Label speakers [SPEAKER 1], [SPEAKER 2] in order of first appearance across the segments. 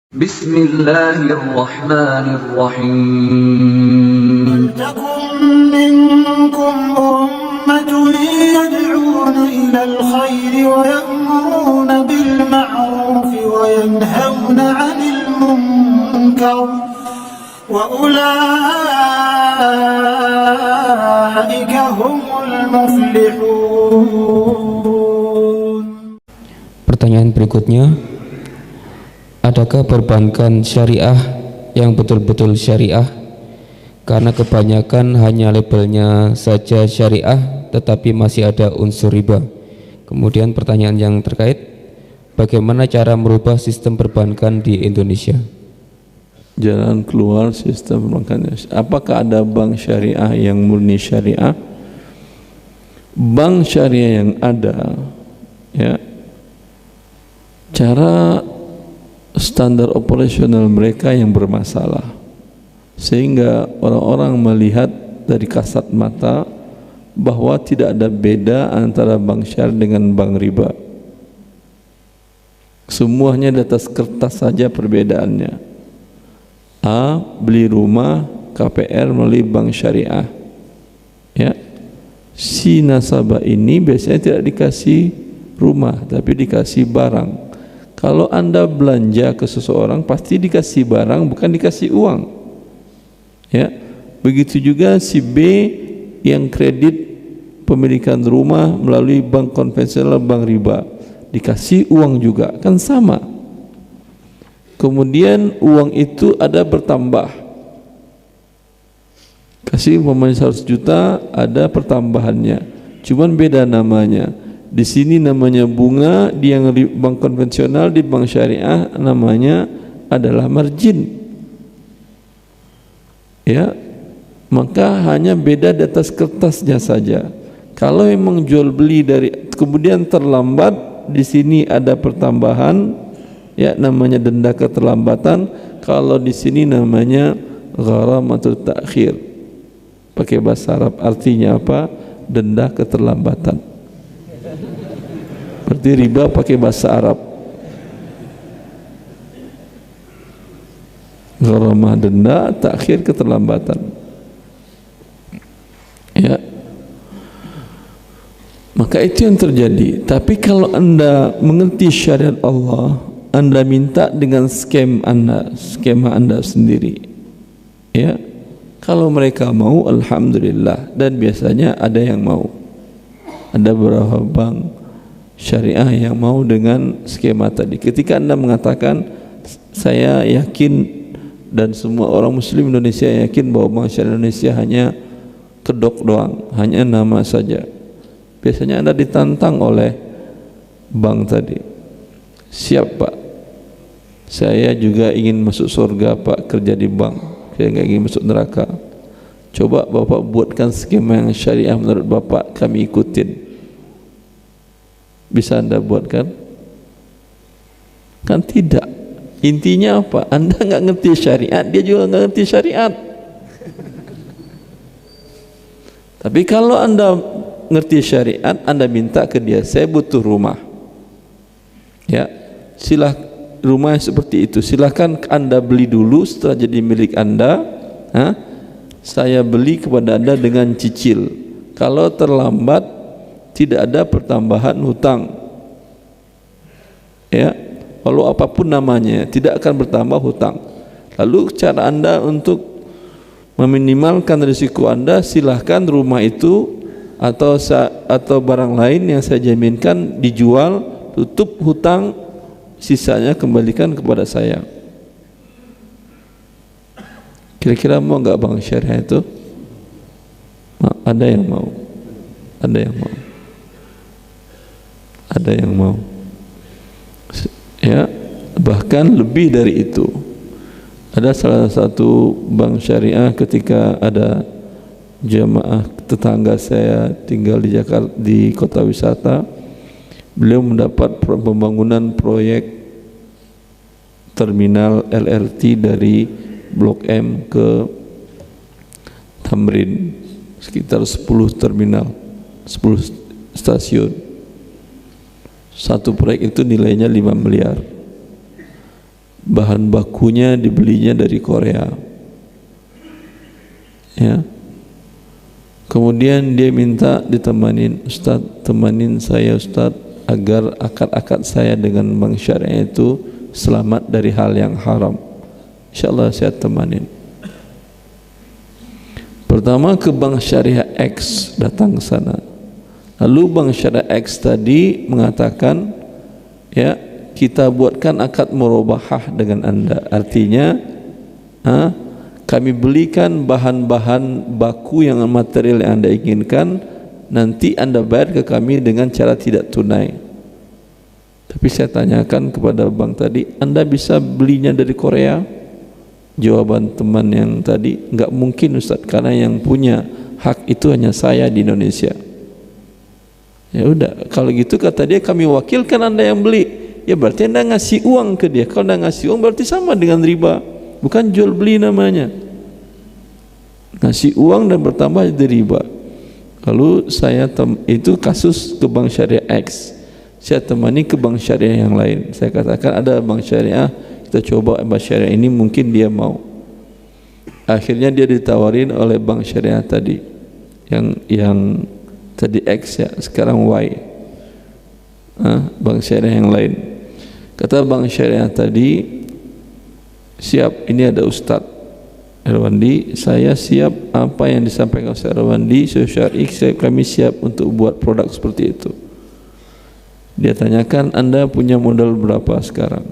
[SPEAKER 1] Bismillahirrahmanirrahim.
[SPEAKER 2] ولتكن منكم أمة يدعون إلى الخير ويأمرون بالمعروف وينهون عن المنكر وأولئك هم المفلحون.
[SPEAKER 3] Pertanyaan berikutnya, adakah perbankan syariah yang betul-betul syariah? Karena kebanyakan hanya labelnya saja syariah tetapi masih ada unsur riba. Kemudian pertanyaan yang terkait, bagaimana cara merubah sistem perbankan di Indonesia?
[SPEAKER 4] Jalan keluar sistem perbankan. Apakah ada bank syariah yang murni syariah? Bank syariah yang ada, ya, cara standar operasional mereka yang bermasalah, sehingga orang-orang melihat dari kasat mata bahwa tidak ada beda antara bank syariah dengan bank riba. Semuanya di atas kertas saja perbedaannya. A, beli rumah KPR melalui bank syariah, ya. Si nasabah ini biasanya tidak dikasih rumah tapi dikasih barang. Kalau Anda belanja ke seseorang pasti dikasih barang, bukan dikasih uang, ya. Begitu juga si B yang kredit pemilikan rumah melalui bank konvensional, bank riba, dikasih uang juga, kan sama. Kemudian uang itu ada bertambah, kasih umpamanya 100 juta, ada pertambahannya, cuman beda namanya. Di sini namanya bunga, di yang bank konvensional, di bank syariah namanya adalah margin, ya. Maka hanya beda di atas kertasnya saja. Kalau memang jual beli dari kemudian terlambat, di sini ada pertambahan, ya, namanya denda keterlambatan. Kalau di sini namanya gharamatul ta'khir. Pakai bahasa Arab artinya apa? Denda keterlambatan. Berarti riba pakai bahasa Arab. Gharamah denda, takhir keterlambatan, ya. Maka itu yang terjadi. Tapi kalau Anda mengerti syariat Allah, Anda minta dengan skema Anda sendiri, ya. Kalau mereka mau, alhamdulillah, dan biasanya ada yang mau. Ada beberapa bank syariah yang mau dengan skema tadi. Ketika Anda mengatakan, saya yakin dan semua orang muslim Indonesia yakin bahwa bank syariah Indonesia hanya kedok doang, hanya nama saja. Biasanya Anda ditantang oleh bank tadi. Siap Pak, saya juga ingin masuk surga Pak, kerja di bank, saya nggak ingin masuk neraka. Coba Bapak buatkan skema yang syariah menurut Bapak, kami ikutin. Bisa Anda buatkan? Kan tidak. Intinya apa? Anda nggak ngerti syariat, dia juga nggak ngerti syariat. Tapi kalau Anda ngerti syariat, Anda minta ke dia, saya butuh rumah, ya, rumah seperti itu, silahkan Anda beli dulu. Setelah jadi milik Anda, saya beli kepada Anda dengan cicil. Kalau terlambat, tidak ada pertambahan hutang, ya. Walau apapun namanya, tidak akan bertambah hutang. Lalu cara Anda untuk meminimalkan risiko Anda, silahkan rumah itu atau barang lain yang saya jaminkan dijual, tutup hutang, sisanya kembalikan kepada saya. Kira-kira mau nggak bank syariah itu? Ada yang mau, ada yang mau, ada yang mau, ya. Bahkan lebih dari itu. Ada salah satu bank syariah, ketika ada jamaah tetangga saya tinggal di Jakarta, di kota wisata, beliau mendapat pembangunan proyek terminal LRT dari Blok M ke Tamrin, sekitar 10 terminal, 10 stasiun. Satu proyek itu nilainya 5 miliar. bahan bakunya dibelinya dari Korea, ya. Kemudian dia minta ditemanin, Ustaz, temanin saya Ustaz agar akad-akad saya dengan bank syariah itu selamat dari hal yang haram. InsyaAllah saya temanin. Pertama ke bank syariah X, datang ke sana. Lalu bank syariah X tadi mengatakan, ya, kita buatkan akad murabahah dengan Anda. Artinya, kami belikan bahan-bahan baku yang material yang Anda inginkan, nanti Anda bayar ke kami dengan cara tidak tunai. Tapi saya tanyakan kepada bank tadi, Anda bisa belinya dari Korea? Jawaban teman yang tadi, enggak mungkin Ustaz, karena yang punya hak itu hanya saya di Indonesia. Ya udah, kalau gitu kata dia, kami wakilkan Anda yang beli. Ya berarti Anda ngasih uang ke dia. Kalau Anda ngasih uang berarti sama dengan riba, bukan jual beli namanya. Ngasih uang dan bertambah jadi riba. Lalu saya itu kasus ke bank syariah X, saya temani ke bank syariah yang lain. Saya katakan ada bank syariah, kita coba bank syariah ini mungkin dia mau. Akhirnya dia ditawarin oleh bank syariah tadi, yang tadi X ya, sekarang Y, bank syariah yang lain. Kata bank syariah tadi, siap, ini ada Ustaz Irwandi, saya siap apa yang disampaikan Ustaz Irwandi, Syar'i, kami siap untuk buat produk seperti itu. Dia tanyakan, Anda punya modal berapa sekarang?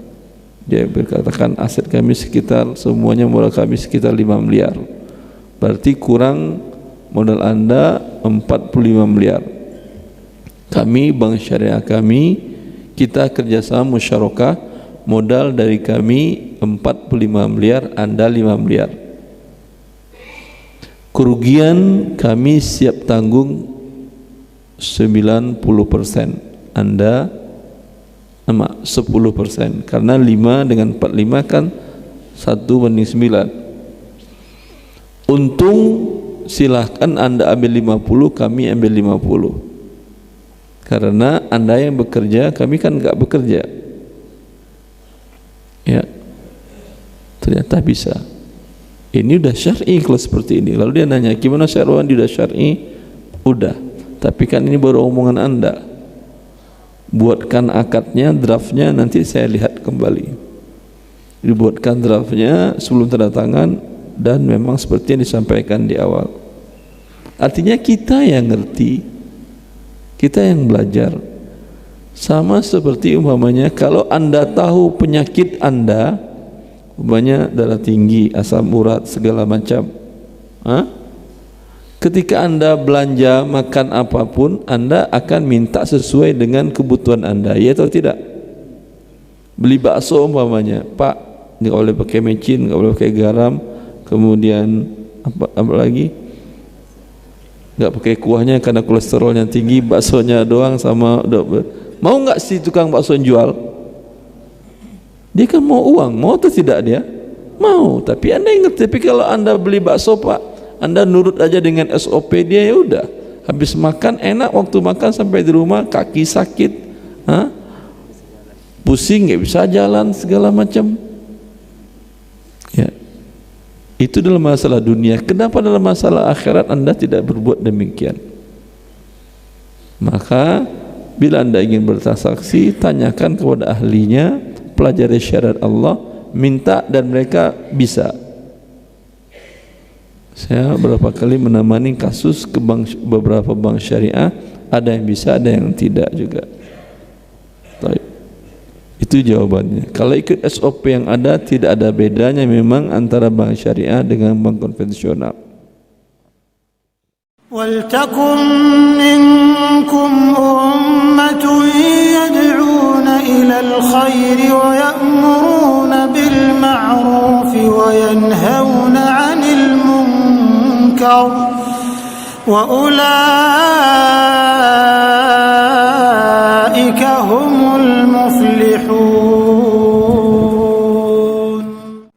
[SPEAKER 4] Dia berkatakan, aset kami sekitar, semuanya modal kami sekitar 5 miliar. Berarti kurang modal Anda 45 miliar. Kami, bank syariah kami, kita kerjasama musyarakah, modal dari kami 45 miliar, Anda 5 miliar. Kerugian kami siap tanggung 90%, Anda 10%, karena 5 dengan 45 kan 1/9. Untung silahkan Anda ambil 50, kami ambil 50, karena Anda yang bekerja, kami kan enggak bekerja. Ya, ternyata bisa. Ini udah syar'i kalau seperti ini. Lalu dia nanya, gimana Syarwan, udah syar'i? Udah, tapi kan ini baru omongan Anda. Buatkan akadnya, draftnya, nanti saya lihat kembali. Dibuatkan draftnya sebelum tanda tangan, dan memang seperti yang disampaikan di awal. Artinya kita yang ngerti, kita yang belajar. Sama seperti umpamanya, kalau Anda tahu penyakit Anda, umpamanya darah tinggi, asam urat, segala macam, ketika Anda belanja makan apapun, Anda akan minta sesuai dengan kebutuhan Anda, ya atau tidak? Beli bakso umpamanya, Pak, nggak boleh pakai mecin, nggak boleh pakai garam, kemudian apa lagi? Nggak pakai kuahnya karena kolesterolnya tinggi, baksonya doang sama. Mau nggak si tukang bakso jual? Dia kan mau uang, mau atau tidak dia? Mau. Tapi Anda ingat, tapi kalau Anda beli bakso, Pak, Anda nurut aja dengan SOP dia, ya udah. Habis makan enak, waktu makan sampai di rumah kaki sakit, pusing, nggak bisa jalan, segala macam. Ya, itu dalam masalah dunia. Kenapa dalam masalah akhirat Anda tidak berbuat demikian? Maka bila Anda ingin bertransaksi, tanyakan kepada ahlinya, pelajari syariat Allah, minta, dan mereka bisa. Saya beberapa kali menemani kasus ke beberapa bank syariah, ada yang bisa, ada yang tidak juga. Itu jawabannya. Kalau ikut SOP yang ada, tidak ada bedanya memang antara bank syariah dengan bank konvensional.
[SPEAKER 2] وَلْتَكُنْ مِنْكُمْ أُمَّةٌ يَدْعُونَ إِلَى الْخَيْرِ وَيَأْمُرُونَ بِالْمَعْرُوفِ وَيَنْهَوْنَ عَنِ الْمُنكَرِ وَأُولَئِكَ